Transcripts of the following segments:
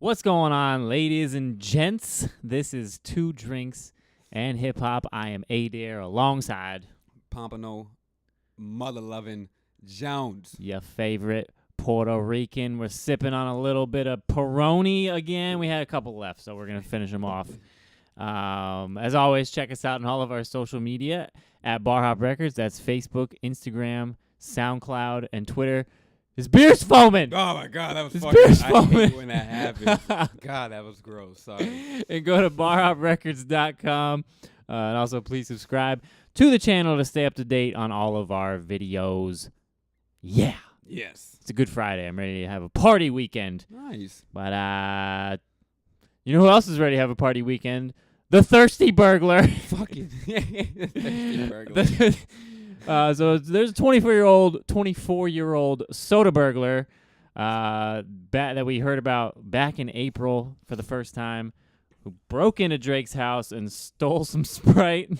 What's going on, ladies and gents? This is Two Drinks and Hip Hop. I am Adair alongside Pompano, mother-loving Jones. your favorite Puerto Rican. We're sipping on a little bit of Peroni again. We had a couple left, so we're going to finish them off. As always, check us out on all of our social media at Barhop Records. That's Facebook, Instagram, SoundCloud, and Twitter. His beer's foaming. Oh my God, that was His fucking. beer's I foaming. hate when that happens. God, that was gross. Sorry. And go to barhoprecords.com. And also, please subscribe to the channel to stay up to date on all of our videos. Yeah. Yes. It's a good Friday. I'm ready to have a party weekend. Nice. But, you know who else is ready to have a party weekend? The Thirsty Burglar. Fucking. Thirsty burglar. So there's a 24-year-old soda burglar that we heard about back in April for the first time, who broke into Drake's house and stole some Sprite.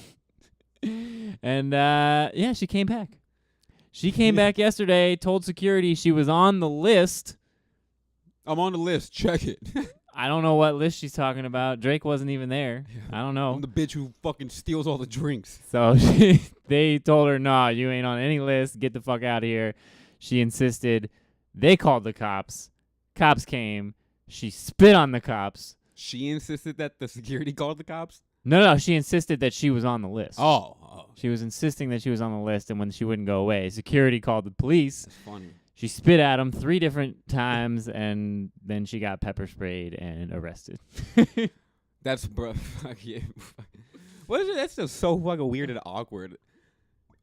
And, she came back. She came back yesterday, told security she was on the list. I'm on the list. Check it. I don't know what list she's talking about. Drake wasn't even there. Yeah. I don't know. I'm the bitch who fucking steals all the drinks. So they told her, nah, you ain't on any list. Get the fuck out of here. She insisted. They called the cops. Cops came. She spit on the cops. She insisted that the security called the cops? No, she insisted that she was on the list. Oh. She was insisting that she was on the list, and when she wouldn't go away, security called the police. That's funny. She spit at him 3 different times, and then she got pepper sprayed and arrested. That's, bro. Fuck yeah. What is it? That's just so fucking weird and awkward.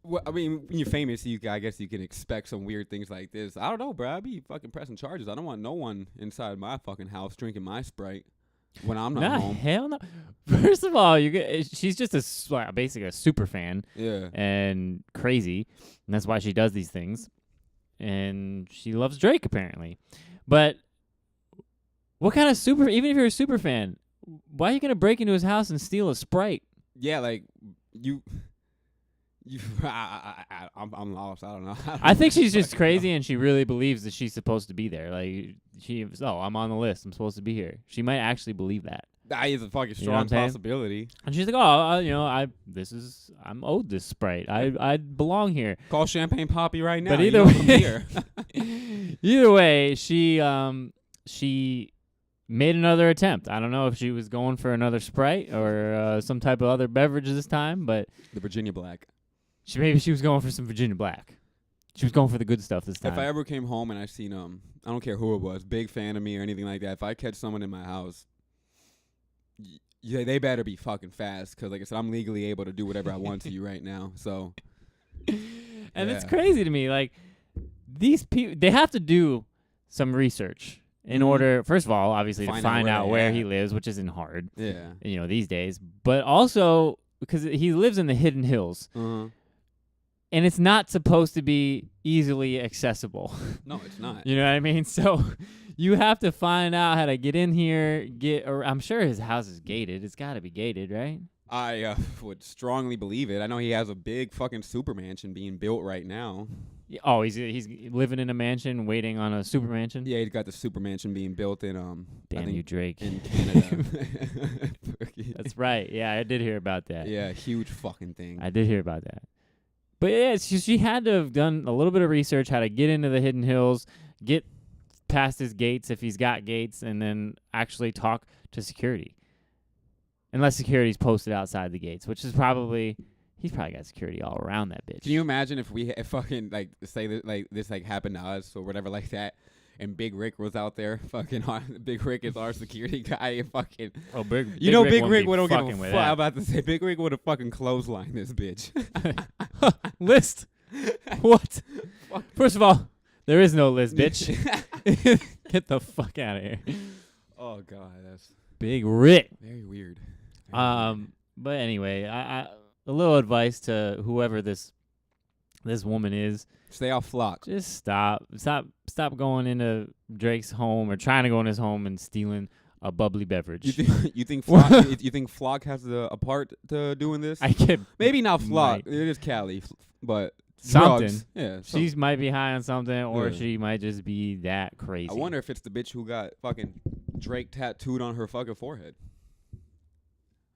Well, I mean, when you're famous, I guess you can expect some weird things like this. I don't know, bro. I'd be fucking pressing charges. I don't want no one inside my fucking house drinking my Sprite when I'm not home. Hell no. First of all, she's just basically a super fan. Yeah. And crazy, and that's why she does these things. And she loves Drake, apparently. But what kind of even if you're a super fan, why are you going to break into his house and steal a Sprite? Yeah, like, I'm lost. I don't know. I think she's just crazy, and she really believes that she's supposed to be there. Like, I'm on the list. I'm supposed to be here. She might actually believe that. That is a fucking You know what strong I'm saying? possibility. And she's like, I'm owed this Sprite. I belong here. Call Champagne Poppy right now. But You either know I'm way, here. either way, she made another attempt. I don't know if she was going for another Sprite or some type of other beverage this time, but The Virginia Black. maybe she was going for some Virginia Black. She was going for the good stuff this time. If I ever came home and I seen I don't care who it was, big fan of me or anything like that. If I catch someone in my house, they better be fucking fast, because like I said, I'm legally able to do whatever I want to you right now. So, and it's crazy to me. Like, these people, they have to do some research in order, first of all, obviously, to find out where he lives, which isn't hard. Yeah. These days. But also because he lives in the Hidden Hills. Uh-huh. And it's not supposed to be easily accessible. No, it's not. You know what I mean? So you have to find out how to get in here. I'm sure his house is gated. It's got to be gated, right? I would strongly believe it. I know he has a big fucking super mansion being built right now. Oh, he's living in a mansion waiting on a super mansion? Yeah, he's got the super mansion being built in Damn you, Drake. in Canada. That's right. Yeah, I did hear about that. Yeah, huge fucking thing. I did hear about that. But yeah, she had to have done a little bit of research how to get into the Hidden Hills, get past his gates if he's got gates, and then actually talk to security. Unless security's posted outside the gates, which is he's probably got security all around that bitch. Can you imagine if fucking like say that like this like happened to us or whatever like that, and Big Rick was out there, fucking Big Rick is our security guy, and fucking Big Rick would have given a fuck. I'm about to say Big Rick would have fucking clotheslined this bitch. List? What? First of all, there is no list, bitch. Get the fuck out of here. Oh God, that's Big Rick. very weird. But anyway, I a little advice to whoever this woman is. Stay off Flock. Just stop going into Drake's home or trying to go in his home and stealing a bubbly beverage. You think Flock? You think Flock has a part to doing this? I get maybe not Flock. might. It is Cali, but something. Drugs. Yeah, She might be high on something, or Yeah. she might just be that crazy. I wonder if it's the bitch who got fucking Drake tattooed on her fucking forehead.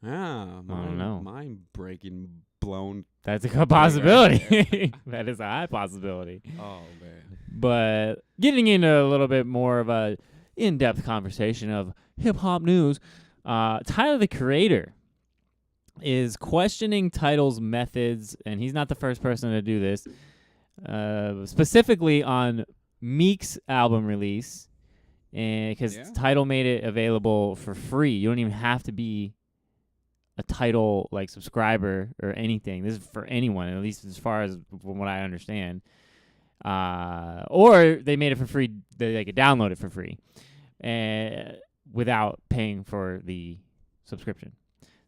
Ah, I don't know. Mind breaking, blown. That's a good possibility. That is a high possibility. Oh man. But getting into a little bit more of a in-depth conversation of hip-hop news, Tyler, the Creator, is questioning Tidal's methods, and he's not the first person to do this, specifically on Meek's album release, and because Tidal made it available for free. You don't even have to be a Tidal like subscriber or anything. This is for anyone, at least as far as from what I understand. Or they made it for free. They could download it for free, without paying for the subscription.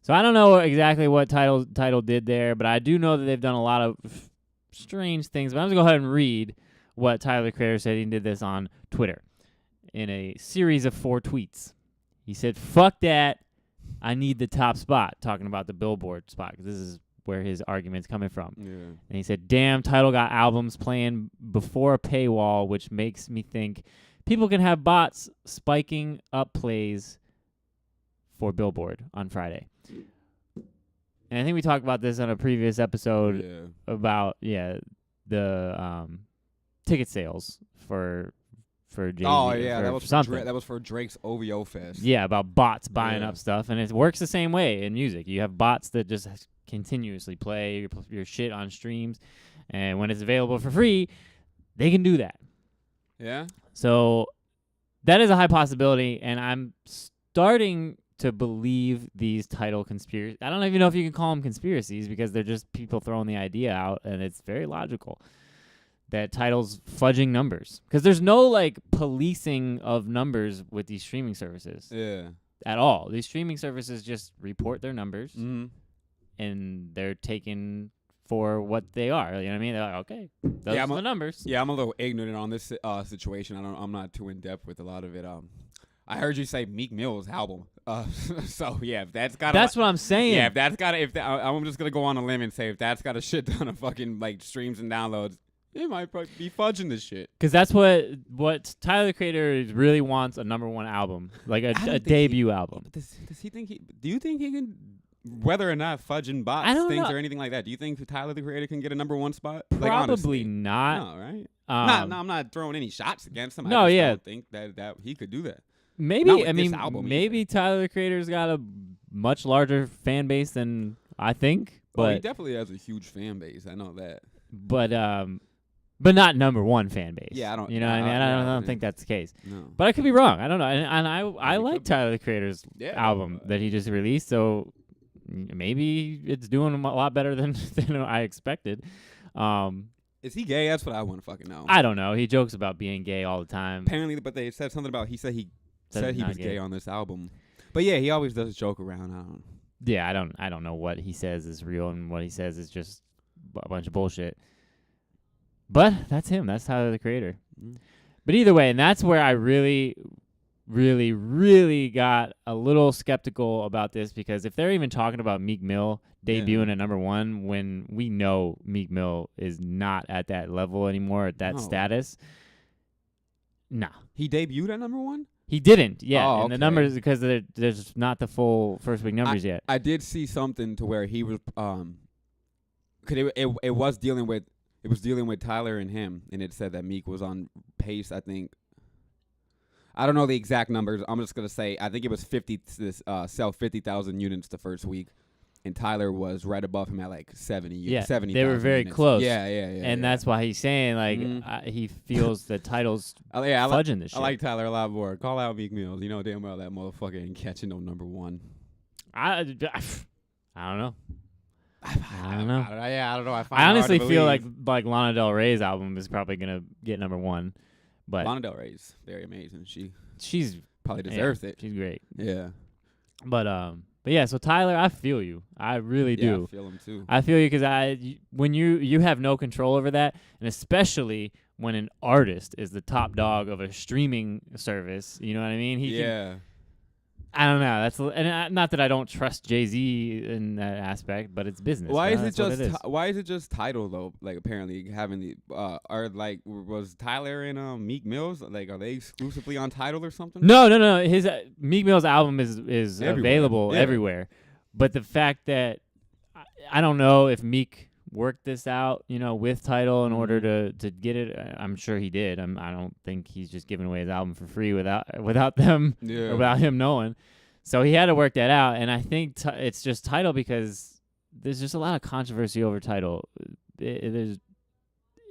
So I don't know exactly what Tidal did there, but I do know that they've done a lot of strange things. But I'm going to go ahead and read what Tyler, the Creator, said. He did this on Twitter in a series of 4 tweets. He said, "Fuck that. I need the top spot," talking about the Billboard spot, because this is where his argument's coming from. Yeah. And he said, "Damn, Tidal got albums playing before a paywall, which makes me think people can have bots spiking up plays for Billboard on Friday." And I think we talked about this on a previous episode about the ticket sales for Jay-Z. Oh yeah, that was for Drake's OVO Fest. Yeah, about bots buying up stuff, and it works the same way in music. You have bots that just continuously play your shit on streams, and when it's available for free, they can do that. Yeah. So that is a high possibility, and I'm starting to believe these Tidal conspiracies. I don't even know if you can call them conspiracies, because they're just people throwing the idea out, and it's very logical that Tidal's fudging numbers, because there's no like policing of numbers with these streaming services at all. These streaming services just report their numbers, and they're taken for what they are. You know what I mean? They're like, okay, those are the numbers. Yeah, I'm a little ignorant on this situation. I'm not too in depth with a lot of it. I heard you say Meek Mill's album. So yeah, if that's got what I'm saying. Yeah, if that's got I'm just gonna go on a limb and say if that's got a shit ton of fucking like streams and downloads, it might probably be fudging this shit. Because that's what Tyler, the Creator, really wants, a #1 album, like a debut album. Does he think do you think he can, whether or not fudging bots things or anything like that, do you think Tyler, the Creator, can get a #1 spot? Probably like, not. No, right? I'm not throwing any shots against him. No, I just don't think that he could do that. Maybe, I mean, maybe Tyler, the Creator's got a much larger fan base than I think. But he definitely has a huge fan base. I know that. But not #1 fan base. Yeah, I don't. You know what I mean? I don't think that's the case. No. But I could be wrong. I don't know. And I like Tyler, the Creator's album that he just released. So maybe it's doing a lot better than I expected. Is he gay? That's what I want to fucking know. I don't know. He jokes about being gay all the time. Apparently, but they said something about he said he was gay on this album. But yeah, he always does joke around. Yeah, I don't know what he says is real and what he says is just a bunch of bullshit. But that's him. That's Tyler, the Creator. But either way, and that's where I really, really, really got a little skeptical about this, because if they're even talking about Meek Mill debuting at #1 when we know Meek Mill is not at that level anymore, at that status, nah. He debuted at #1? He didn't, yeah. Oh, and the numbers, because there's not the full first week numbers yet. I did see something to where he was, because it was dealing with. It was dealing with Tyler and him, and it said that Meek was on pace, I think. I don't know the exact numbers. I'm just going to say I think it was sell 50,000 units the first week, and Tyler was right above him at like 70. Yeah, 70. They were very units. close. Yeah. And that's why he's saying, like, he feels the Title's fudging this shit. I like Tyler a lot more. Call out Meek Mills. You know damn well that motherfucker ain't catching no #1. I don't know. I don't know. I don't know. I honestly feel like Lana Del Rey's album is probably gonna get #1, but Lana Del Rey's very amazing. She's probably deserves it. She's great. Yeah. But yeah. So Tyler, I feel you. I really do. Yeah, I feel him too. I feel you, because when you have no control over that, and especially when an artist is the top dog of a streaming service, you know what I mean? I don't know. Not that I don't trust Jay-Z in that aspect, but it's business. Why is That's it what just why is it just Tidal though? Like apparently having the was Tyler and Meek Mills like are they exclusively on Tidal or something? No. His Meek Mill's album is Everywhere. available Yeah. everywhere, but the fact that I don't know if Meek worked this out, with Tidal in order to get it. I'm sure he did. I don't think he's just giving away his album for free without them Yeah. or without him knowing. So he had to work that out, and I think it's just Tidal because there's just a lot of controversy over Tidal. There's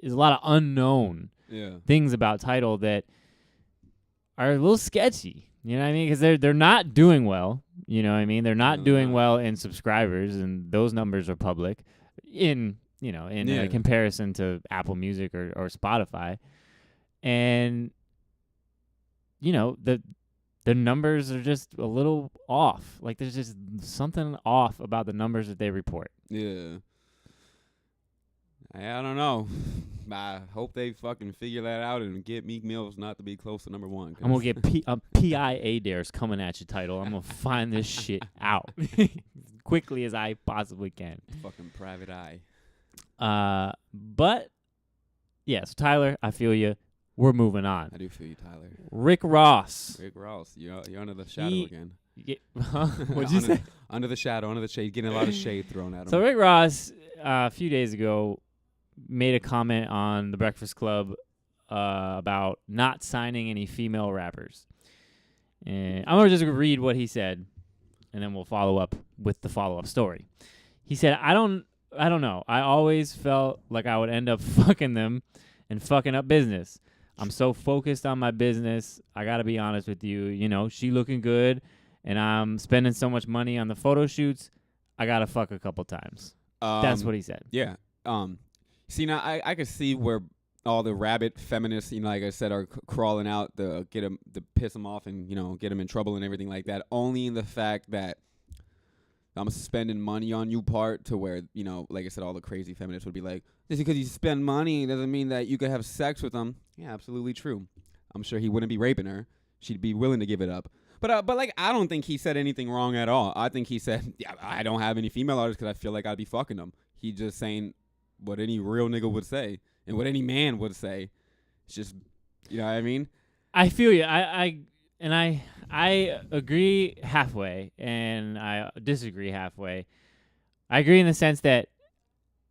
a lot of unknown things about Tidal that are a little sketchy. You know what I mean? Because they're not doing well. You know what I mean? They're not doing well in subscribers, and those numbers are public in comparison to Apple Music or Spotify. And the numbers are just a little off. Like there's just something off about the numbers that they report. Yeah. I don't know. I hope they fucking figure that out and get Meek Mills not to be close to number one. I'm going to get PIA dares coming at you, Tidal. I'm going to find this shit out as quickly as I possibly can. Fucking private eye. But, yes, Tyler, I feel you. We're moving on. I do feel you, Tyler. Rick Ross. You're under the shadow again. What'd you say? Under the shadow, under the shade, getting a lot of shade thrown at him. So Rick Ross, a few days ago, made a comment on The Breakfast Club about not signing any female rappers. And I'm going to just read what he said, and then we'll follow up with the follow-up story. He said, I don't know. I always felt like I would end up fucking them and fucking up business. I'm so focused on my business. I got to be honest with you. She looking good, and I'm spending so much money on the photo shoots, I got to fuck a couple times. That's what he said. Yeah. See, now I could see where all the rabid feminists, like I said, are crawling out to get him, to piss him off and, get him in trouble and everything like that, only in the fact that I'm spending money on you part to where, like I said, all the crazy feminists would be like, just because you spend money doesn't mean that you could have sex with them. Yeah, absolutely true. I'm sure he wouldn't be raping her. She'd be willing to give it up. But like, I don't think he said anything wrong at all. I think he said, yeah, I don't have any female artists because I feel like I'd be fucking them. He's just saying what any real nigga would say and what any man would say. It's just, you know what I mean? I feel you. I agree halfway, and I disagree halfway. I agree in the sense that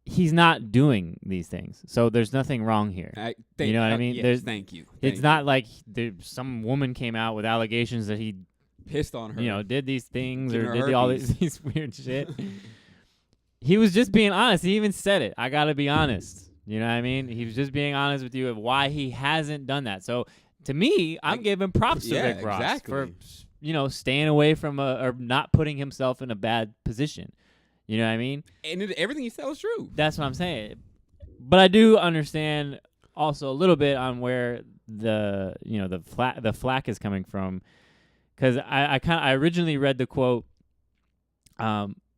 he's not doing these things, so there's nothing wrong here. You know what I mean? Yes, thank you. It's not like some woman came out with allegations that he pissed on her, did these things Giving or her did all herpes. these weird shit. He was just being honest. He even said it. I got to be honest. You know what I mean? He was just being honest with you of why he hasn't done that. So to me, I'm giving props to Rick Ross for, staying away from or not putting himself in a bad position. You know what I mean? And everything he said was true. That's what I'm saying. But I do understand also a little bit on where the flack is coming from, because I originally read the quote,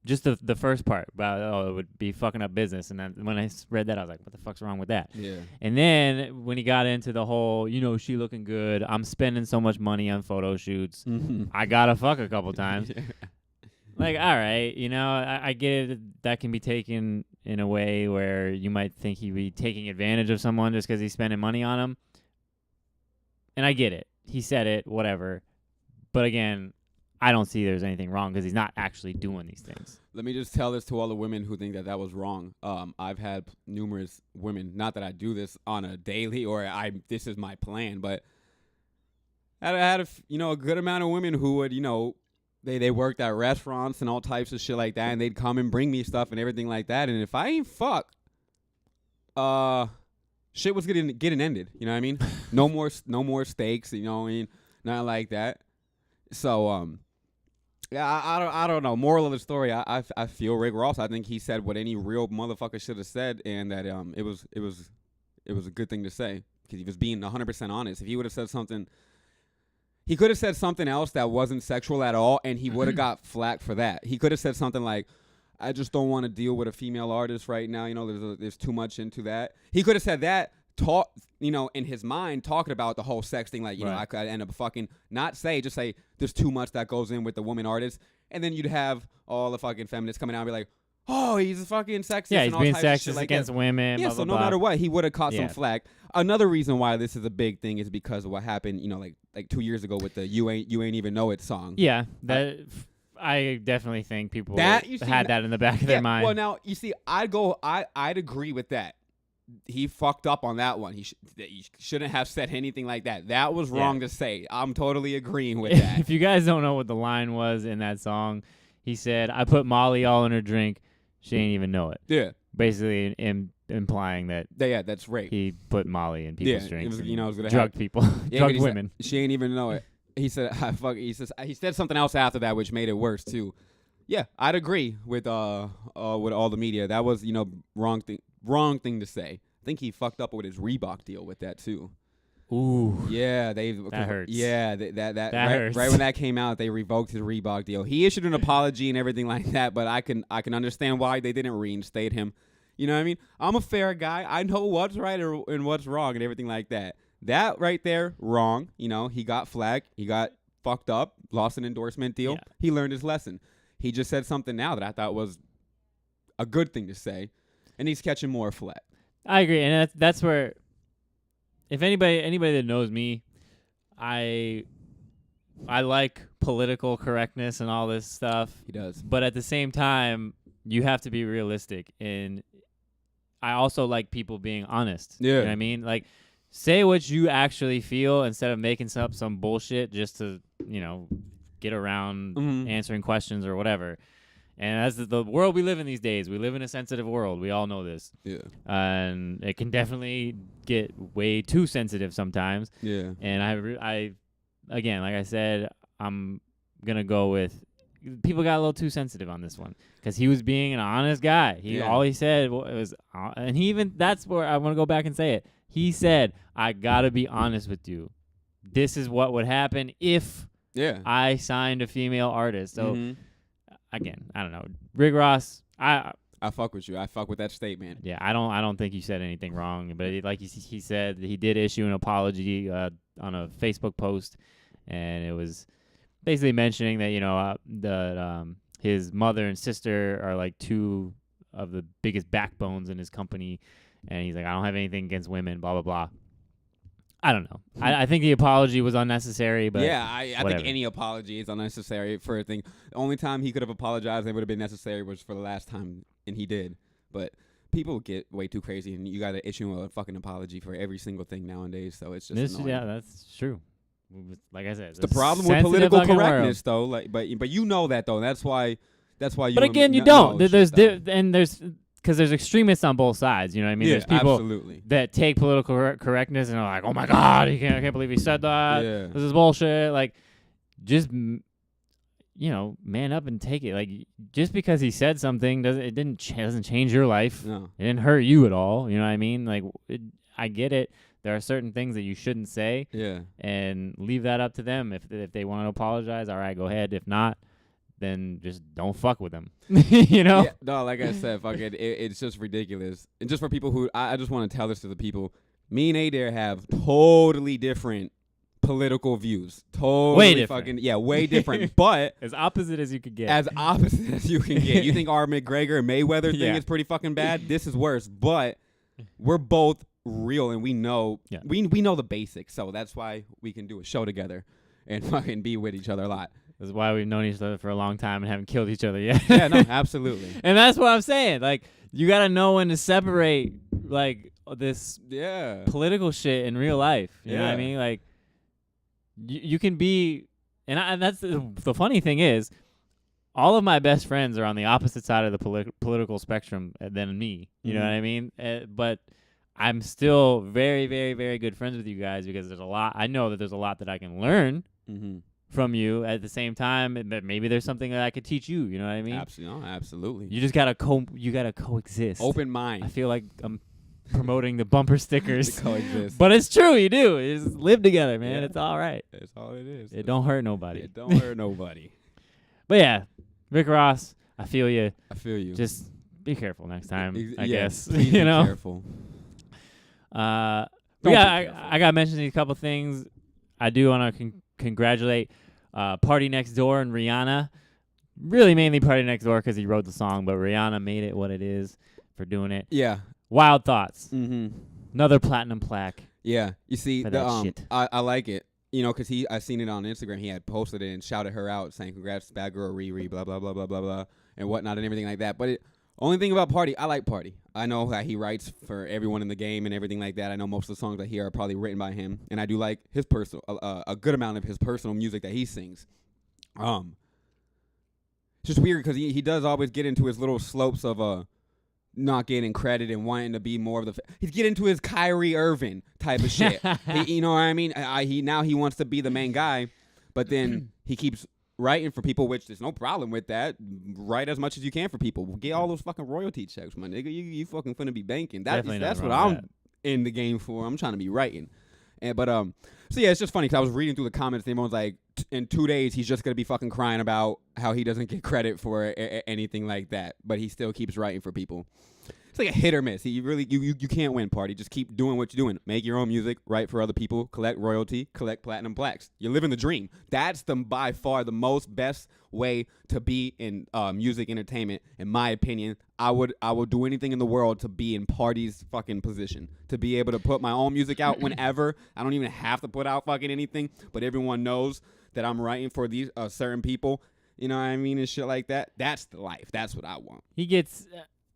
just the first part about it would be fucking up business, and then when I read that I was like, what the fuck's wrong with that? Yeah. And then when he got into the whole, she looking good, I'm spending so much money on photo shoots, I gotta fuck a couple times. Yeah. Like, all right, I get it. That can be taken in a way where you might think he'd be taking advantage of someone just because he's spending money on them. And I get it. He said it, whatever. But again, I don't see there's anything wrong because he's not actually doing these things. Let me just tell this to all the women who think that was wrong. I've had numerous women, not that I do this on a daily or this is my plan, but I had a good amount of women who would, They worked at restaurants and all types of shit like that, and they'd come and bring me stuff and everything like that. And if I ain't fuck, shit was getting ended. You know what I mean? No more steaks. You know what I mean? Not like that. So yeah, I don't know. Moral of the story, I feel Rick Ross. I think he said what any real motherfucker should have said, and that it was a good thing to say because he was being 100% honest. If he would have said something. He could have said something else that wasn't sexual at all, and he would have got flack for that. He could have said something like, I just don't want to deal with a female artist right now. There's too much into that. He could have said that talk, in his mind talking about the whole sex thing, like, Right. I could end up fucking just say there's too much that goes in with the woman artist, and then you'd have all the fucking feminists coming out and be like, oh, he's a fucking sexist. Yeah, and he's all being types of shit sexist like against that. women. Yeah, blah, so blah, no matter blah. what, he would have caught Yeah. some flack. Another reason why this is a big thing is because of what happened, like 2 years ago with the "You Ain't Even Know It" song. Yeah, I definitely think people That- you see, had that in the back of their mind. Well, now you see, I'd agree with that. He fucked up on that one. He shouldn't have said anything like that. That was wrong to say. I'm totally agreeing with that. If you guys don't know what the line was in that song, he said, "I put Molly all in her drink. She ain't even know it." Yeah, Basically implying that that's rape. he put Molly in people's Yeah, drinks. it was, and it was gonna drugged happen. people, Yeah, drugged he said, women. she ain't even know it. He said, he said something else after that, which made it worse too. Yeah, I'd agree with all the media. That was wrong thing to say. I think he fucked up with his Reebok deal with that too. Ooh. Yeah, That hurts. Yeah, that hurts. right when that came out, they revoked his Reebok deal. He issued an apology and everything like that, but I can understand why they didn't reinstate him. You know what I mean? I'm a fair guy. I know what's right and what's wrong and everything like that. That right there, wrong. He got flack. He got fucked up, lost an endorsement deal. Yeah. He learned his lesson. He just said something now that I thought was a good thing to say, and he's catching more flack. I agree, and that's where, if anybody that knows me, I like political correctness and all this stuff. He does. But at the same time, you have to be realistic, and I also like people being honest. Yeah. You know what I mean? Like, say what you actually feel instead of making up some bullshit just to, get around answering questions or whatever. And as the world we live in these days, we live in a sensitive world. We all know this. Yeah. And it can definitely get way too sensitive sometimes. Yeah. And I again, like I said, I'm going to go with people got a little too sensitive on this one because he was being an honest guy. All he said was, and he even, that's where I want to go back and say it. He said, I got to be honest with you. This is what would happen if I signed a female artist. So again, I don't know. Rick Ross, I fuck with you. I fuck with that statement. Yeah, I don't think you said anything wrong, but like he said, he did issue an apology on a Facebook post, and it was basically mentioning that his mother and sister are like two of the biggest backbones in his company, and he's like, I don't have anything against women, blah blah blah. I don't know. I think the apology was unnecessary, but yeah, I whatever. think any apology is unnecessary for a thing. The only time he could have apologized and it would have been necessary was for the last time, and he did. But people get way too crazy, and you got to issue a fucking apology for every single thing nowadays. So it's just annoying. Yeah, that's true. Like I said, It's the problem with political correctness, though. Like, but you know that though. That's why you. But again, you don't. There's because there's extremists on both sides. You know what I mean? Yeah, There's people absolutely. that take political correctness and are like, oh my God, I can't believe he said that. Yeah. This is bullshit. Like, just, man up and take it. Like, just because he said something doesn't change your life. No. It didn't hurt you at all. You know what I mean? Like, I get it. There are certain things that you shouldn't say. Yeah. And leave that up to them. If they want to apologize, all right, go ahead. If not, then just don't fuck with them. Yeah, no, like I said, fuck it. It's just ridiculous. And just for people who, I just want to tell this to the people. Me and Adair have totally different political views. Totally way different. Fucking, yeah, way different. But as opposite as you could get. As opposite as you can get. You think our McGregor and Mayweather thing Yeah. is pretty fucking bad? This is worse. But we're both real, and we know we know the basics. So that's why we can do a show together and fucking be with each other a lot. That's why we've known each other for a long time and haven't killed each other yet. Yeah, no, absolutely. And that's what I'm saying. Like, you got to know when to separate, like, this political shit in real life. You know what I mean? Like, you can be, and that's the funny thing is, all of my best friends are on the opposite side of the political spectrum than me. You know what I mean? But I'm still very, very, very good friends with you guys because there's a lot. I know that there's a lot that I can learn from you. At the same time, but maybe there's something that I could teach you. You know what I mean? Absolutely. You just gotta coexist. Open mind. I feel like I'm promoting the bumper stickers. Coexist. But it's true. You do. You just live together, man. It's all right. That's all it is. It don't hurt nobody. It don't hurt nobody. But yeah, Rick Ross, I feel you. I feel you. Just be careful next time. I guess please you know. Be careful. But Don't yeah, be careful. I got to mention these couple things. I do want to congratulate Party Next Door and Rihanna. Really, mainly Party Next Door because he wrote the song, but Rihanna made it what it is for doing it. Yeah. Wild Thoughts. Mm-hmm. Another platinum plaque. Yeah. You see, For that shit. I like it. You know, because I seen it on Instagram. He had posted it and shouted her out, saying, "Congrats, bad girl, Riri, blah blah blah blah blah blah, and whatnot, and everything like that." But only thing about Party, I like Party. I know that he writes for everyone in the game and everything like that. I know most of the songs I hear are probably written by him, and I do like his personal, a good amount of his personal music that he sings. It's just weird because he does always get into his little slopes of not getting credit and wanting to be more of the. He's getting into his Kyrie Irving type of shit. You know what I mean? He wants to be the main guy, but then he keeps writing for people, which there's no problem with that. Write as much as you can for people. Get all those fucking royalty checks, my nigga. You fucking finna be banking. That's what I'm in the game for. I'm trying to be writing. So yeah, it's just funny because I was reading through the comments and everyone's like, in 2 days he's just gonna be fucking crying about how he doesn't get credit for anything like that, but he still keeps writing for people. It's like a hit or miss. You can't win, Party. Just keep doing what you're doing. Make your own music, write for other people, collect royalty, collect platinum plaques. You're living the dream. That's by far the most best way to be in music entertainment, in my opinion. I would do anything in the world to be in Party's fucking position, to be able to put my own music out whenever. I don't even have to put out fucking anything, but everyone knows that I'm writing for these certain people. You know what I mean, and shit like that. That's the life. That's what I want. He gets.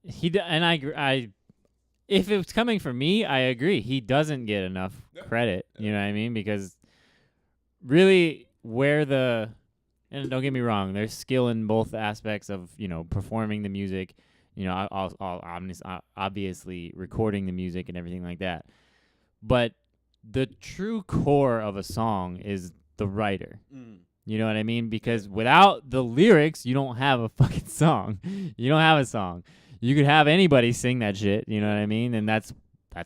I if it's coming from me, I agree. He doesn't get enough credit. You know what I mean? Because really, and don't get me wrong, there's skill in both aspects of performing the music. Obviously recording the music and everything like that. But the true core of a song is the writer. You know what I mean? Because without the lyrics, you don't have a fucking song. You don't have a song. You could have anybody sing that shit, you know what I mean? And that's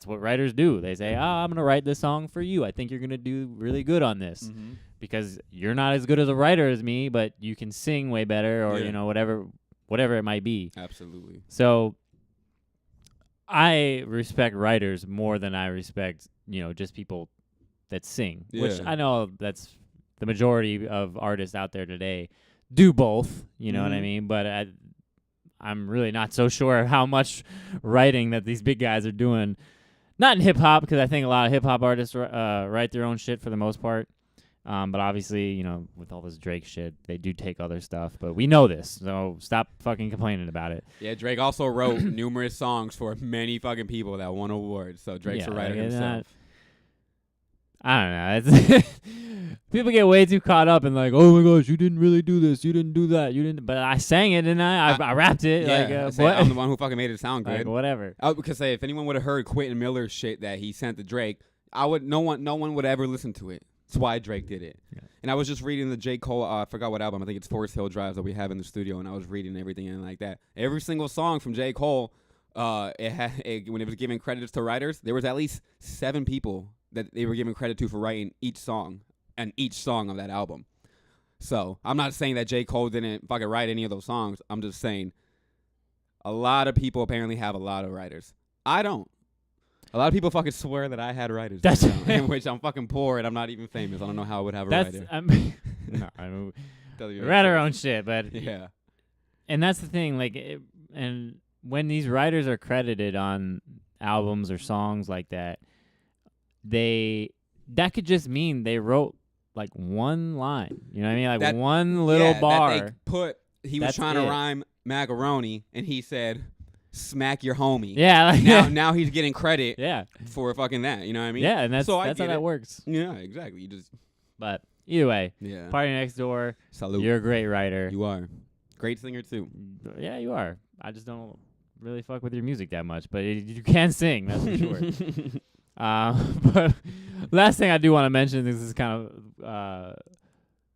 what writers do. They say, I'm going to write this song for you. I think you're going to do really good on this. Mm-hmm. Because you're not as good as a writer as me, but you can sing way better or, whatever it might be. Absolutely. So I respect writers more than I respect, just people that sing. Yeah. Which I know that's the majority of artists out there today do both, you know what I mean? But I'm really not so sure how much writing that these big guys are doing. Not in hip-hop, because I think a lot of hip-hop artists write their own shit for the most part. But obviously, with all this Drake shit, they do take other stuff. But we know this, so stop fucking complaining about it. Yeah, Drake also wrote numerous songs for many fucking people that won awards. So Drake's a writer himself. I don't know. People get way too caught up in like, oh my gosh, you didn't really do this, you didn't do that, you didn't. But I sang it, didn't I? I rapped it. Yeah, I'm the one who fucking made it sound good. Like, whatever. Because if anyone would have heard Quentin Miller's shit that he sent to Drake, no one would ever listen to it. That's why Drake did it. Yeah. And I was just reading the J. Cole, I forgot what album. I think it's Forest Hill Drive that we have in the studio, and I was reading everything and like that. Every single song from J. Cole, when it was giving credits to writers, there was at least 7 people that they were giving credit to for writing each song of that album. So I'm not saying that J. Cole didn't fucking write any of those songs. I'm just saying a lot of people apparently have a lot of writers. I don't. A lot of people fucking swear that I had writers. That's in which I'm fucking poor and I'm not even famous. I don't know how I would have a writer. We write our own shit, but yeah. And that's the thing, and when these writers are credited on albums or songs like that, that could just mean they wrote like one line. You know what I mean? One little bar. He was trying to rhyme macaroni and he said, smack your homie. Yeah. Now he's getting credit. Yeah. For fucking that. You know what I mean? Yeah, and that's how that works. Yeah, exactly. But either way, yeah. Party Next Door. Salute. You're a great writer. You are. Great singer too. Yeah, you are. I just don't really fuck with your music that much, but you can sing, that's for sure. But last thing I do want to mention, this is kind of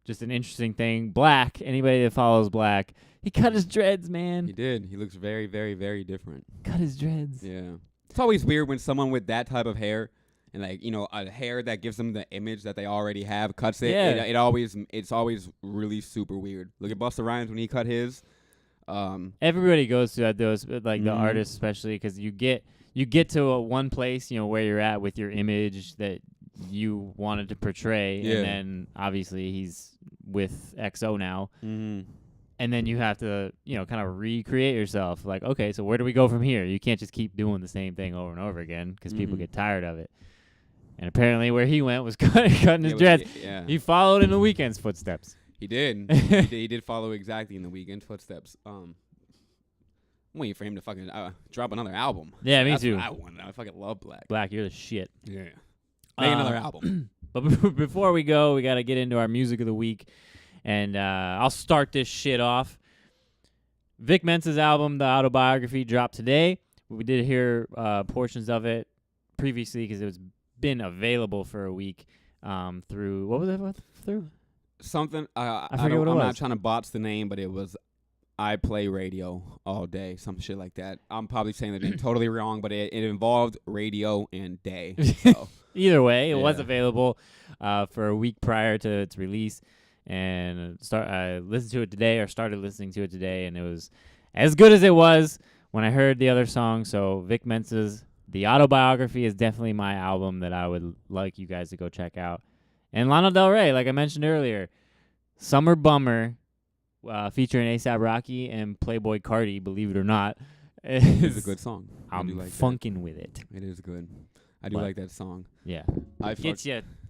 just an interesting thing. Black, anybody that follows Black, he cut his dreads, man. He did. He looks very, very, very different. Cut his dreads. Yeah. It's always weird when someone with that type of hair and a hair that gives them the image that they already have cuts it. Yeah. It's always really super weird. Look at Busta Rhymes when he cut his. Everybody goes through that, the artists especially, because you you get to one place, where you're at with your image that you wanted to portray, Yeah. and then obviously he's with XO now, Mm-hmm. and then you have to, kind of recreate yourself. Like, okay, so where do we go from here? You can't just keep doing the same thing over and over again because people get tired of it. And apparently where he went was cutting his dreads. Yeah. He followed in the Weeknd's footsteps. He did. He did follow exactly in the Weeknd's footsteps. I'm waiting for him to fucking drop another album. Yeah, me That's too. what I want. I fucking love Black. Black, you're the shit. Yeah. Make another album. But before we go, we got to get into our music of the week. And I'll start this shit off. Vic Mensa's album, The Autobiography, dropped today. We did hear portions of it previously because it was been available for a week through, what was it through? Something, I forget what it I'm was. not trying to botch the name, but it was I Play Radio All Day, some shit like that. I'm probably saying that totally wrong, but it involved radio and day. So. Either way, it was Yeah. available for a week prior to its release. And I listened to it today, or started listening to it today, and it was as good as it was when I heard the other song. So Vic Mensa's The Autobiography is definitely my album that I would like you guys to go check out. And Lana Del Rey, like I mentioned earlier, Summer Bummer, featuring A$AP Rocky and Playboy Cardi, believe it or not. It's a good song. I do I'm like funking with it. that. It is good. I do But- like that song. Yeah. I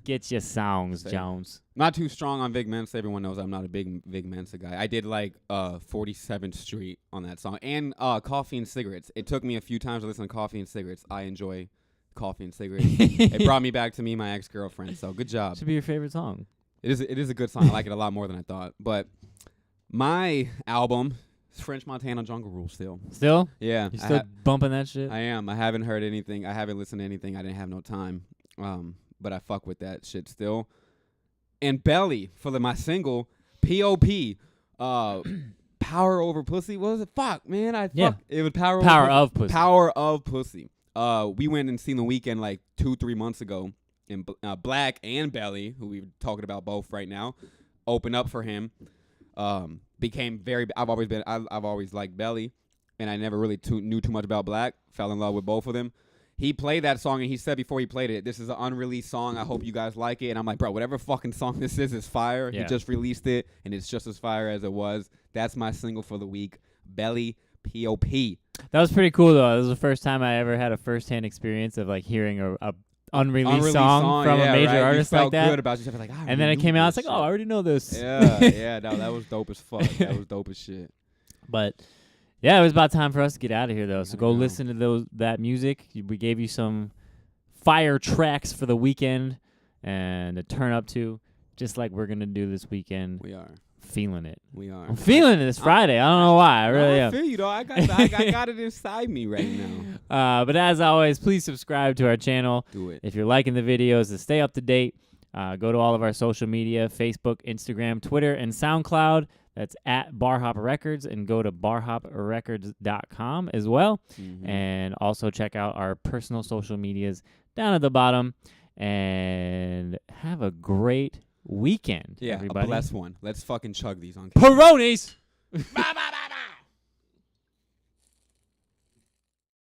Get your songs, Say. Jones. Not too strong on Vic Mensa. Everyone knows I'm not a big Vic Mensa guy. I did like 47th Street on that song. And Coffee and Cigarettes. It took me a few times to listen to Coffee and Cigarettes. I enjoy Coffee and Cigarettes. It brought me back to me, my ex-girlfriend. So good job. Should be your favorite song. It is a good song. I like it a lot more than I thought. But my album is French Montana Jungle Rule still. Still? Yeah. You still bumping that shit? I am. I haven't heard anything. I haven't listened to anything. I didn't have no time. But I fuck with that shit still. And Belly for my single, P.O.P. Power Over Pussy. What was it? Fuck, man. It was Power of Pussy. Power of Pussy. We went and seen The Weeknd like 2-3 months ago. And Black and Belly, who we're talking about both right now, opened up for him. Became very. I've always liked Belly, and I never really knew too much about Black. Fell in love with both of them. He played that song, and he said before he played it, "This is an unreleased song. I hope you guys like it." And I'm like, bro, whatever fucking song this is fire. Yeah. He just released it, and it's just as fire as it was. That's my single for the week, Belly, P.O.P. That was pretty cool, though. This was the first time I ever had a first-hand experience of like hearing a unreleased song from a major artist you like felt that. good about yourself, like, And then it came out, it's like, oh, I already know this. yeah, no, that was dope as fuck. That was dope as shit. But yeah, it was about time for us to get out of here, though. So Gotta go go. listen to that music. We gave you some fire tracks for the weekend and to turn up to, just like we're gonna do this weekend. We are. Feeling it. We are. I'm feeling it this Friday. I don't know why. I really I am. feel you, though. I got it inside me right now. But as always, please subscribe to our channel. Do it. If you're liking the videos, to stay up to date, go to all of our social media, Facebook, Instagram, Twitter, and SoundCloud. That's at Barhop Records, and go to barhoprecords.com as well. Mhm. And also check out our personal social medias down at the bottom. And have a great weekend, Yeah, everybody. a blessed one. Let's fucking chug these on Peronis! Bye, bye, bye.